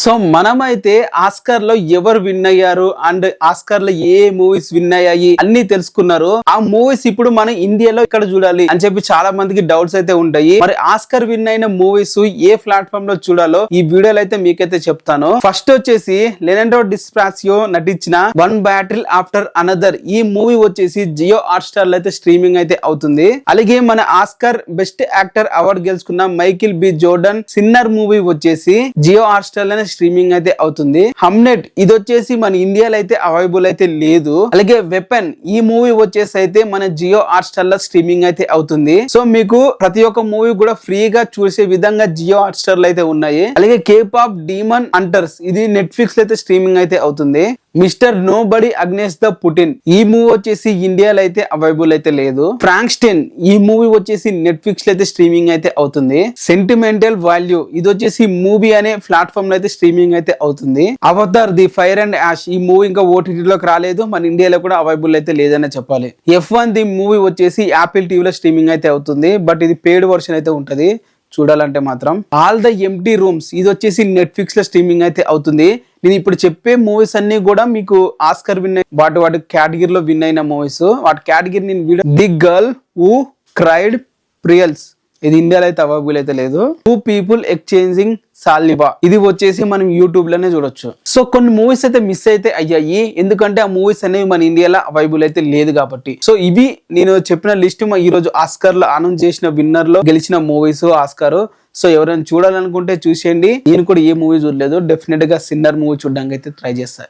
So మనమైతే Oscar లో ఎవరు విన్ అయ్యారు అండ్ ఆస్కార్ లో ఏ మూవీస్ విన్ అయ్యాయి అన్ని తెలుసుకున్నారు. ఆ మూవీస్ ఇప్పుడు మన ఇండియాలో ఇక్కడ చూడాలి అని చెప్పి చాలా మందికి డౌట్స్ అయితే ఉంటాయి. మరి ఆస్కార్ విన్ అయిన మూవీస్ ఏ ప్లాట్ఫామ్ లో చూడాలో ఈ వీడియోలో అయితే మీకైతే చెప్తాను. ఫస్ట్ వచ్చేసి లెనార్డో డిస్ప్రాసియో నటించిన వన్ బ్యాటిల్ ఆఫ్టర్ అనదర్ ఈ మూవీ వచ్చేసి జియో హాట్‌స్టార్ లో అయితే స్ట్రీమింగ్ అయితే అవుతుంది. అలాగే మన ఆస్కార్ బెస్ట్ యాక్టర్ అవార్డు గెలుచుకున్న Michael B Jordan Sinner movie వచ్చేసి జియో హాట్‌స్టార్ లో స్ట్రీమింగ్ అయితే అవుతుంది. హమ్నెట్ ఇది వచ్చేసి మన ఇండియాలో అయితే అవైలబుల్ అయితే లేదు. అలాగే వెపన్ ఈ మూవీ వచ్చేసి అయితే మన జియో హాట్‌స్టార్ లో స్ట్రీమింగ్ అయితే అవుతుంది. సో మీకు ప్రతి ఒక్క మూవీ కూడా ఫ్రీగా చూసే విధంగా జియో హాట్‌స్టార్ లో అయితే ఉన్నాయి. అలాగే కేపాప్ డీమన్ హంటర్స్ ఇది నెట్ఫ్లిక్స్ లో అయితే స్ట్రీమింగ్ అయితే అవుతుంది. Mister nobody against the Putin ఈ మూవీ వచ్చేసి ఇండియాలో అయితే అవైలబుల్ అయితే లేదు. ఫ్రాంక్స్టైన్ ఈ మూవీ వచ్చేసి నెట్ఫ్లిక్స్ లో అయితే స్ట్రీమింగ్ అయితే అవుతుంది. సెంటిమెంటల్ వాల్యూ ఇది వచ్చేసి మూవీ అనే ప్లాట్ఫామ్ లో అయితే స్ట్రీమింగ్ అయితే అవుతుంది. Avatar the fire and ash ఈ మూవీ ఇంకా ఓటీటీలోకి రాలేదు, మన ఇండియాలో కూడా అవైలబుల్ అయితే లేదనే చెప్పాలి. F1 ది మూవీ వచ్చేసి యాపిల్ టీవీలో స్ట్రీమింగ్ అయితే అవుతుంది. బట్ ఇది పెయిడ్ వర్షన్ అయితే ఉంటది చూడాలంటే మాత్రం. ఆల్ ద ఎంప్టీ రూమ్స్ ఇది వచ్చేసి నెట్ఫ్లిక్స్ లో స్ట్రీమింగ్ అయితే అవుతుంది. నేను ఇప్పుడు చెప్పే మూవీస్ అన్ని కూడా మీకు ఆస్కార్ విన్ వాటి కేటగిరీలో విన్ అయిన మూవీస్. వాటి కేటగిరీ నేను video the girl who cried pearls ఇది ఇండియాలో అయితే అవైలబుల్ అయితే లేదు. టూ పీపుల్ ఎక్స్చేంజింగ్ సాలివా ఇది వచ్చేసి మనం యూట్యూబ్ లోనే చూడొచ్చు. సో కొన్ని మూవీస్ అయితే మిస్ అయితే అయ్యాయి, ఎందుకంటే ఆ మూవీస్ అనేవి మన ఇండియాలో అవైలబుల్ అయితే లేదు కాబట్టి. సో ఇవి నేను చెప్పిన లిస్ట్ ఈ రోజు ఆస్కార్ లో అనౌన్స్ చేసిన విన్నర్ లో గెలిచిన మూవీస్ ఆస్కార్. సో ఎవరైనా చూడాలనుకుంటే చూసేయండి. నేను కూడా ఏ మూవీ చూడలేదు, డెఫినెట్ గా సిన్నర్ మూవీ చూడడానికి అయితే ట్రై చేస్తాను.